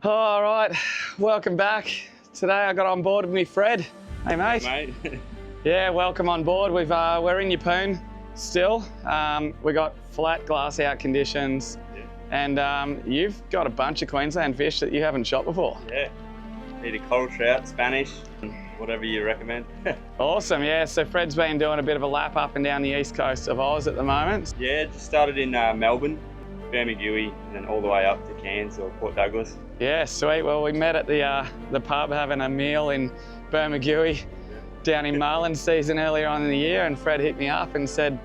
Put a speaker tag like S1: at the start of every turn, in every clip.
S1: All right, welcome back. Today I got on board with me Fred. Hey mate.
S2: Hey, mate.
S1: Yeah, welcome on board. We're in Yeppoon still. We got flat glass out conditions, and you've got a bunch of Queensland fish that you haven't shot before.
S2: Yeah, either coral trout, Spanish, whatever you recommend.
S1: Awesome, yeah. So Fred's been doing a bit of a lap up and down the east coast of Oz at the moment.
S2: Yeah, just started in Melbourne, Bermagui, and then all the way up to Cairns or Port Douglas.
S1: Yeah, sweet. Well, we met at the pub having a meal in Bermagui down in marlin season earlier on in the year, and Fred hit me up and said,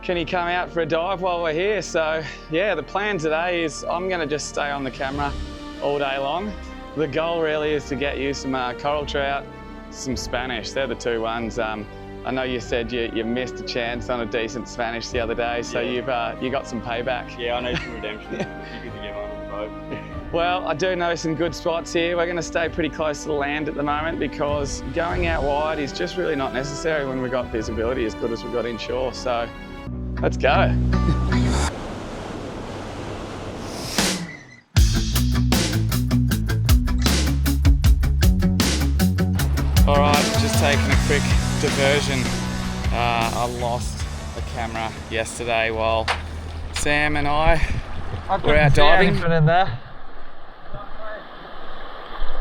S1: can you come out for a dive while we're here? So yeah, the plan today is I'm going to just stay on the camera all day long. The goal really is to get you some coral trout, some Spanish. They're the two ones. I know you said you missed a chance on a decent Spanish the other day, so yeah. You got some payback.
S2: Yeah, I know some redemption. It'd be good to get one on the boat.
S1: Well, I do know some good spots here. We're going to stay pretty close to the land at the moment because going out wide is just really not necessary when we've got visibility as good as we've got inshore. So let's go. All right, just taking a quick diversion. I lost the camera yesterday while Sam and I were out diving.
S3: In there.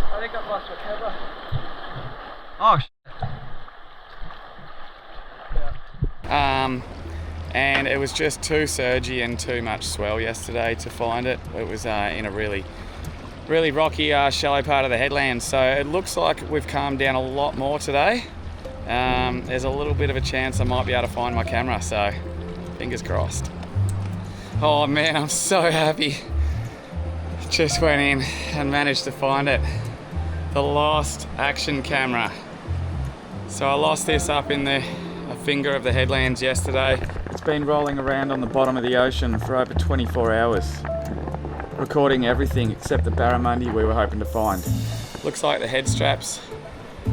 S3: I think I've lost my camera. Oh,
S1: yeah. And it was just too surgy and too much swell yesterday to find it. It was in a really rocky, shallow part of the headland. So it looks like we've calmed down a lot more today. There's a little bit of a chance I might be able to find my camera, so fingers crossed. Oh man, I'm so happy. Just went in and managed to find it. The lost action camera. So I lost this up in a finger of the headlands yesterday. It's been rolling around on the bottom of the ocean for over 24 hours, recording everything except the barramundi we were hoping to find. Looks like the head strap's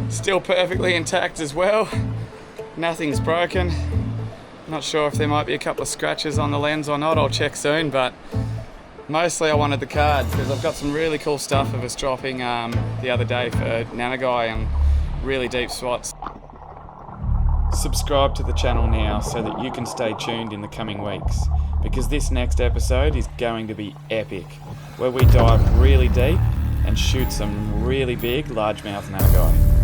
S1: still perfectly intact as well. Nothing's broken. Not sure if there might be a couple of scratches on the lens or not. I'll check soon, but mostly I wanted the card because I've got some really cool stuff of us dropping the other day for Nanagai and really deep spots. Subscribe to the channel now so that you can stay tuned in the coming weeks, because this next episode is going to be epic, where we dive really deep and shoot some really big largemouth Nanagai.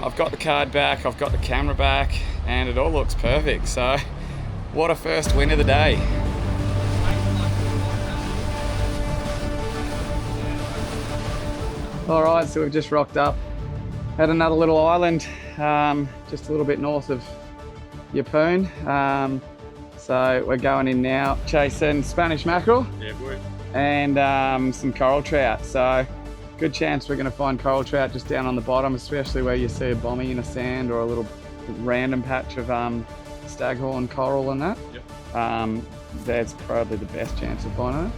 S1: I've got the card back, I've got the camera back, and it all looks perfect. So, what a first win of the day. All right, so we've just rocked up at another little island, just a little bit north of Yeppoon. So we're going in now, chasing Spanish mackerel.
S2: Yeah, boy.
S1: And some coral trout. So good chance we're going to find coral trout just down on the bottom, especially where you see a bombing in a sand or a little random patch of staghorn coral and that.
S2: Yep.
S1: That's probably the best chance of finding it.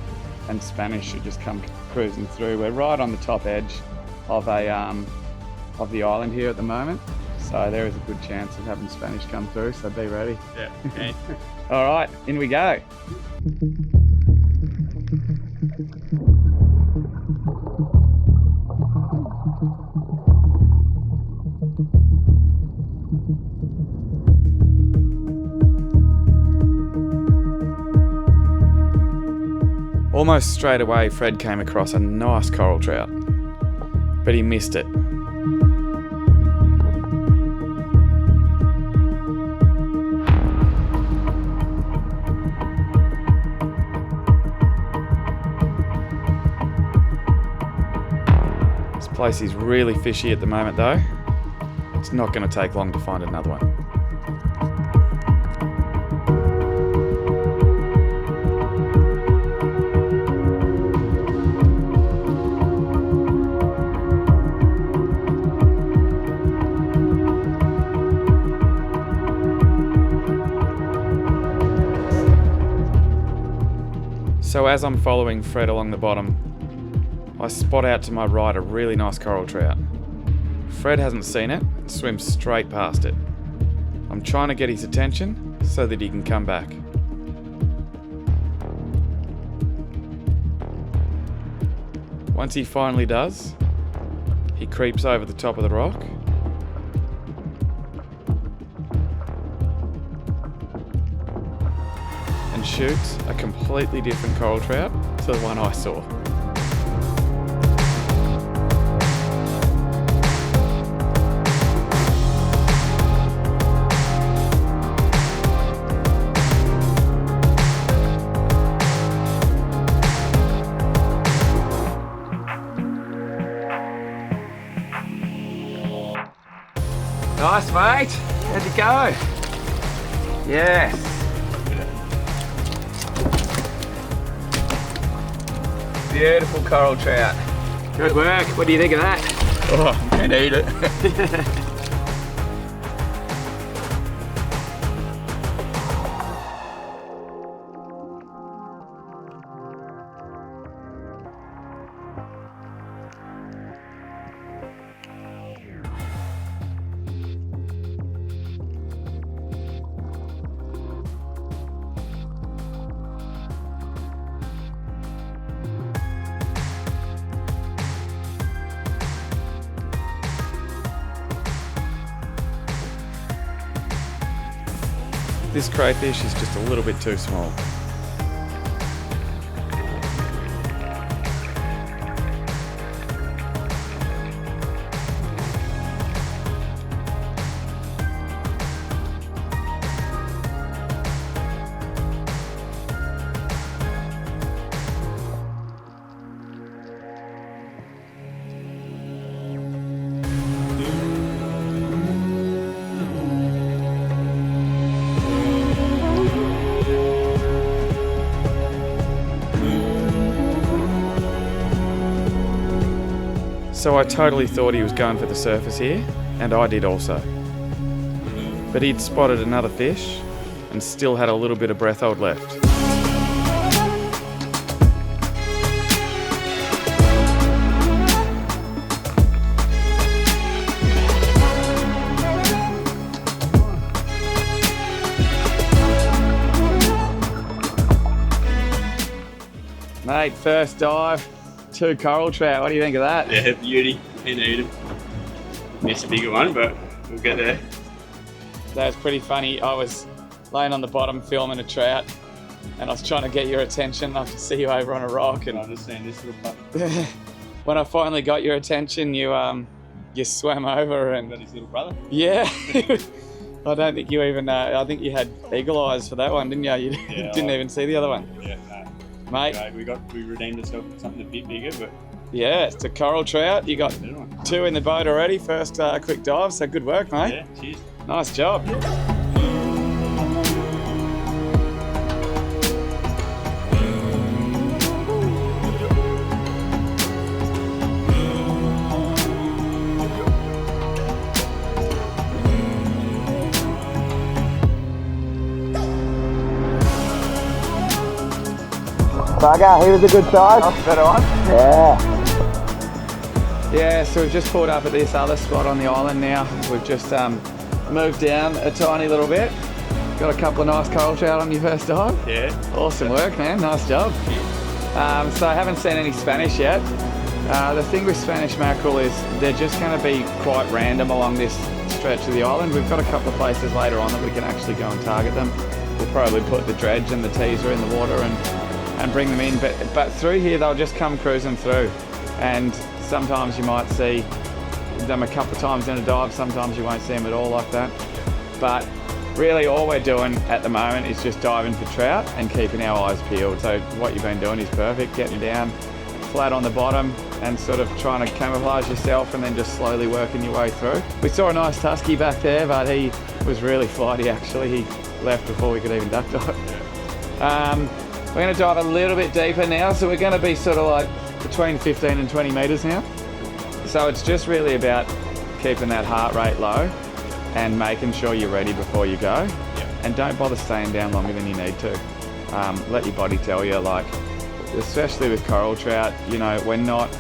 S1: And Spanish should just come cruising through. We're right on the top edge of the island here at the moment, so there is a good chance of having Spanish come through, so be ready.
S2: Yeah, okay.
S1: All right, in we go. Almost straight away, Fred came across a nice coral trout, but he missed it. This place is really fishy at the moment though. It's not going to take long to find another one. So as I'm following Fred along the bottom, I spot out to my right a really nice coral trout. Fred hasn't seen it, swims straight past it. I'm trying to get his attention so that he can come back. Once he finally does, he creeps over the top of the rock and shoots a completely different coral trout to the one I saw. Nice, mate. How'd you go? Yes. Beautiful coral trout. Good work. What do you think of that?
S4: Oh, I can eat it.
S1: This crayfish is just a little bit too small. So I totally thought he was going for the surface here, and I did also. But he'd spotted another fish and still had a little bit of breath hold left. Mate, first dive. 2 coral trout, what do you think of that?
S2: Yeah, beauty. Can eat it. Missed a bigger one, but we'll get there.
S1: That was pretty funny. I was laying on the bottom filming a trout and I was trying to get your attention. I could see you over on a rock, and
S2: I understand this little puppy.
S1: when I finally got your attention, you swam over and...
S2: Got his little brother?
S1: Yeah. I don't think you even, I think you had eagle eyes for that one, didn't you? You didn't even see the other one.
S2: Yeah, no.
S1: Mate.
S2: We redeemed ourselves with something a bit bigger, but...
S1: Yeah, it's a coral trout. You got 2 in the boat already, first quick dive, so good work, mate.
S2: Yeah, cheers.
S1: Nice job.
S3: Bugger, he was a good size. That's a better one. Yeah.
S1: Yeah, so we've just pulled up at this other spot on the island now. We've just moved down a tiny little bit. Got a couple of nice coral trout on your first dive.
S2: Yeah.
S1: Awesome work, man. Nice job. So I haven't seen any Spanish yet. The thing with Spanish mackerel is they're just going to be quite random along this stretch of the island. We've got a couple of places later on that we can actually go and target them. We'll probably put the dredge and the teaser in the water and bring them in, but through here they'll just come cruising through, and sometimes you might see them a couple of times in a dive, sometimes you won't see them at all like that. But really all we're doing at the moment is just diving for trout and keeping our eyes peeled. So what you've been doing is perfect, getting down flat on the bottom and sort of trying to camouflage yourself and then just slowly working your way through. We saw a nice tusky back there, but he was really flighty actually. He left before we could even duck dive. We're going to dive a little bit deeper now, so we're going to be sort of like between 15 and 20 metres now. So it's just really about keeping that heart rate low and making sure you're ready before you go.
S2: Yeah.
S1: And don't bother staying down longer than you need to. Let your body tell you, like, especially with coral trout, you know, we're not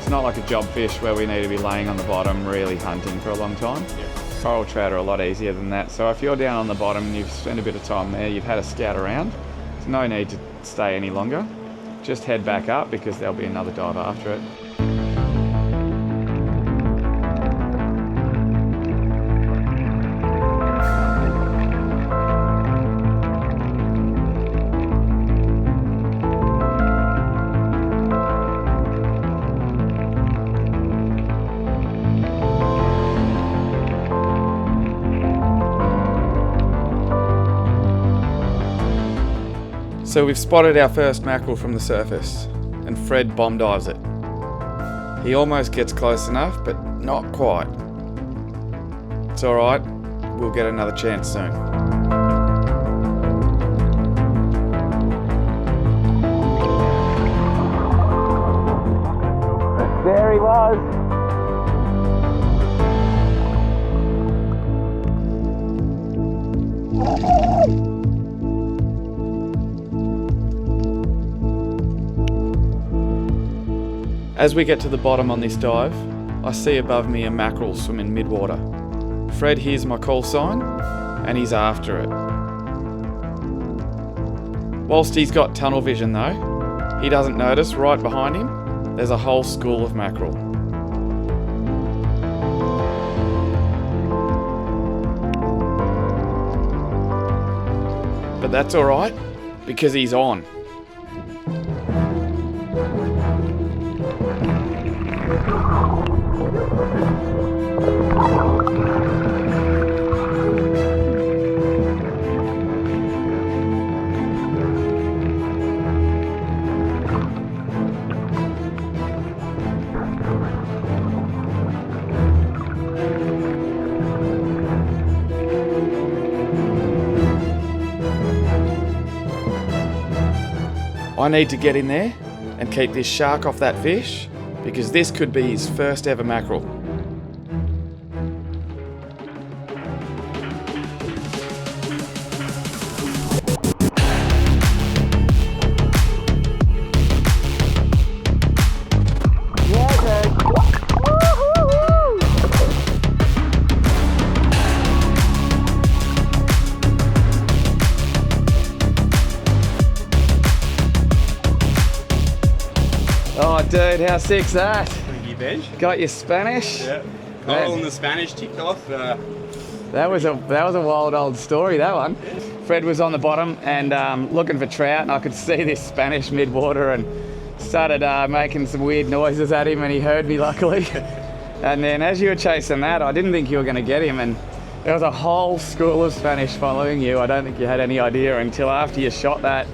S1: It's not like a job fish where we need to be laying on the bottom really hunting for a long time. Coral trout are a lot easier than that. So if you're down on the bottom and you've spent a bit of time there, you've had a scout around, there's no need to stay any longer. Just head back up because there'll be another dive after it. So we've spotted our first mackerel from the surface, and Fred bomb dives it. He almost gets close enough, but not quite. It's alright, we'll get another chance soon. There he was! As we get to the bottom on this dive, I see above me a mackerel swimming mid-water. Fred hears my call sign, and he's after it. Whilst he's got tunnel vision though, he doesn't notice right behind him, there's a whole school of mackerel. But that's alright, because he's on. I need to get in there and keep this shark off that fish because this could be his first ever mackerel. Oh dude, how sick's that?
S2: Pretty veg.
S1: Got your Spanish?
S2: Yeah. Coral and the Spanish ticked off.
S1: That was a wild old story, that one. Fred was on the bottom and looking for trout, and I could see this Spanish mid-water and started making some weird noises at him, and he heard me luckily. And then as you were chasing that, I didn't think you were going to get him, and there was a whole school of Spanish following you. I don't think you had any idea until after you shot that,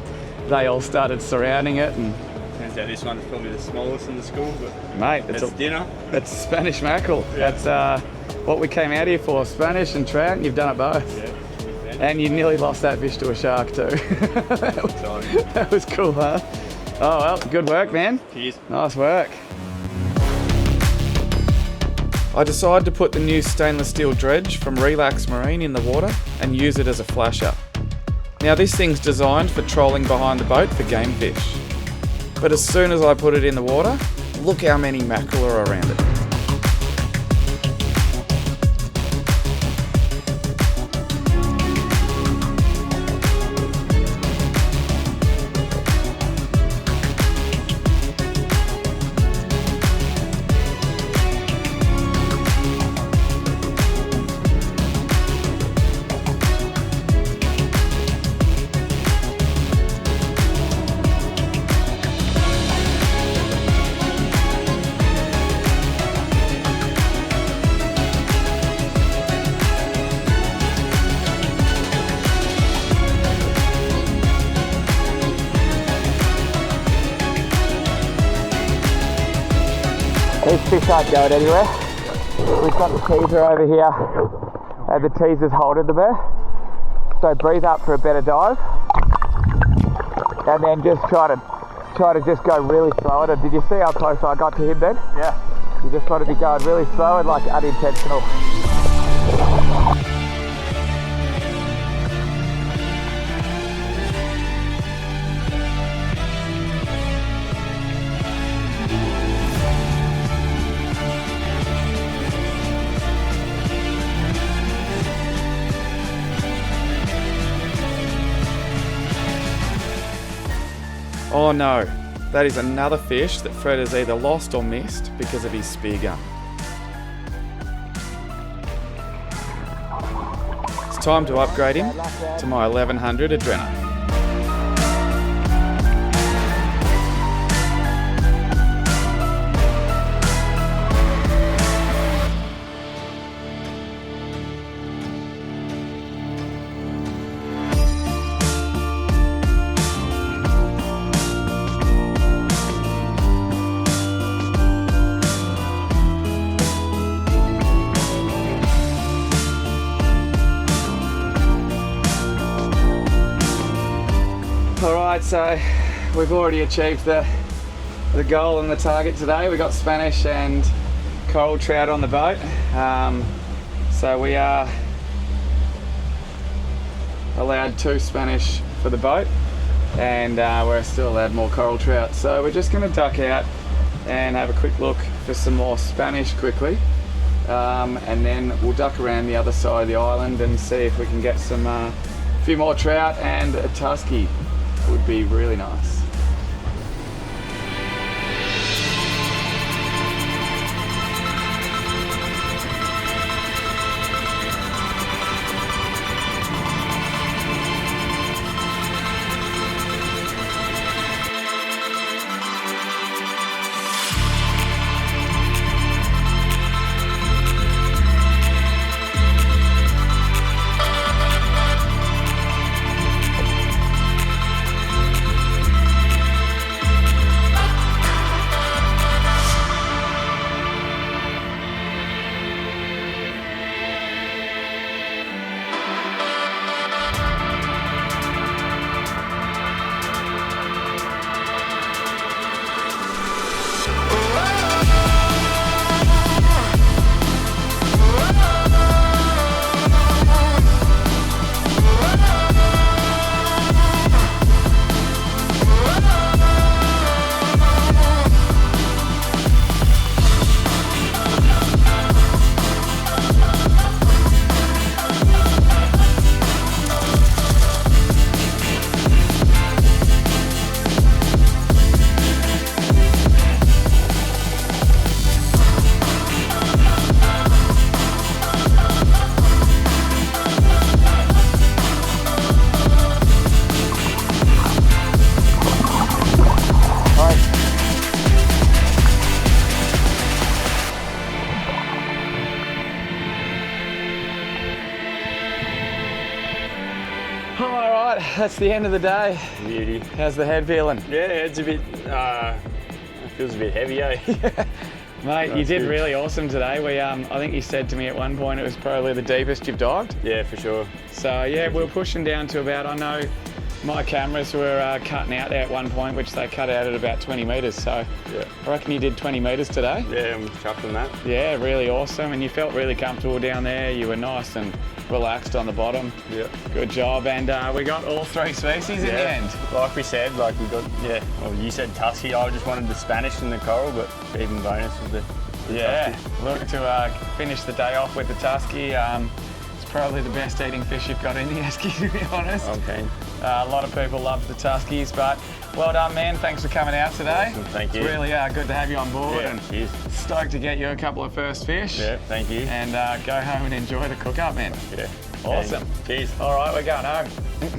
S1: they all started surrounding it. And
S2: turns out this one's probably the smallest in the school, but
S1: mate,
S2: it's dinner.
S1: It's Spanish mackerel.
S2: Yeah.
S1: That's what we came out here for, Spanish and trout, and you've done it both.
S2: Yeah.
S1: And you nearly lost that fish to a shark too. That was cool, huh? Oh well, good work, man.
S2: Cheers.
S1: Nice work. I decided to put the new stainless steel dredge from Relax Marine in the water and use it as a flasher. Now this thing's designed for trolling behind the boat for game fish. But as soon as I put it in the water, look how many mackerel are around it. These fish aren't going anywhere. We've got the teaser over here, and the teaser's holding them there. So breathe up for a better dive, and then just try to just go really slow at him. Did you see how close I got to him then? Yeah. You just got to be going really slow and like unintentional. Oh no, that is another fish that Fred has either lost or missed because of his spear gun. It's time to upgrade him to my 1100 Adreno. Alright, so we've already achieved the goal and the target today. We got Spanish and coral trout on the boat. So we are allowed 2 Spanish for the boat, and we're still allowed more coral trout. So we're just going to duck out and have a quick look for some more Spanish quickly. And then we'll duck around the other side of the island and see if we can get some a few more trout, and a tusky would be really nice. Alright, that's the end of the day.
S4: Beauty.
S1: How's the head feeling?
S4: Yeah, it's a bit, it feels a bit heavy, eh?
S1: Mate, you did really awesome today. I think you said to me at one point it was probably the deepest you've dived.
S4: Yeah, for sure.
S1: So yeah, we're pushing down to about, I know my cameras were cutting out there at one point, which they cut out at about 20 metres. So
S4: Yeah.
S1: I reckon you did 20 metres today.
S4: Yeah, I'm chuffed on that.
S1: Yeah, really awesome. And you felt really comfortable down there. You were nice and relaxed on the bottom.
S4: Yeah.
S1: Good job. And we got all 3 species in the end.
S4: Like we said, like we got, well, you said tusky. I just wanted the Spanish and the coral, but even bonus with the
S1: Yeah,
S4: tusky.
S1: look to finish the day off with the tusky. It's probably the best eating fish you've got in the esky, to be honest.
S4: Okay.
S1: A lot of people love the tuskies, but well done, man. Thanks for coming out today.
S4: Awesome, thank you.
S1: It's really good to have you on board,
S4: Yeah,
S1: and
S4: cheers.
S1: stoked to get you a couple of first fish.
S4: Yeah, thank you.
S1: And go home and enjoy the cook-up, man.
S4: Yeah.
S1: Awesome.
S4: Cheers.
S1: All right, we're going home.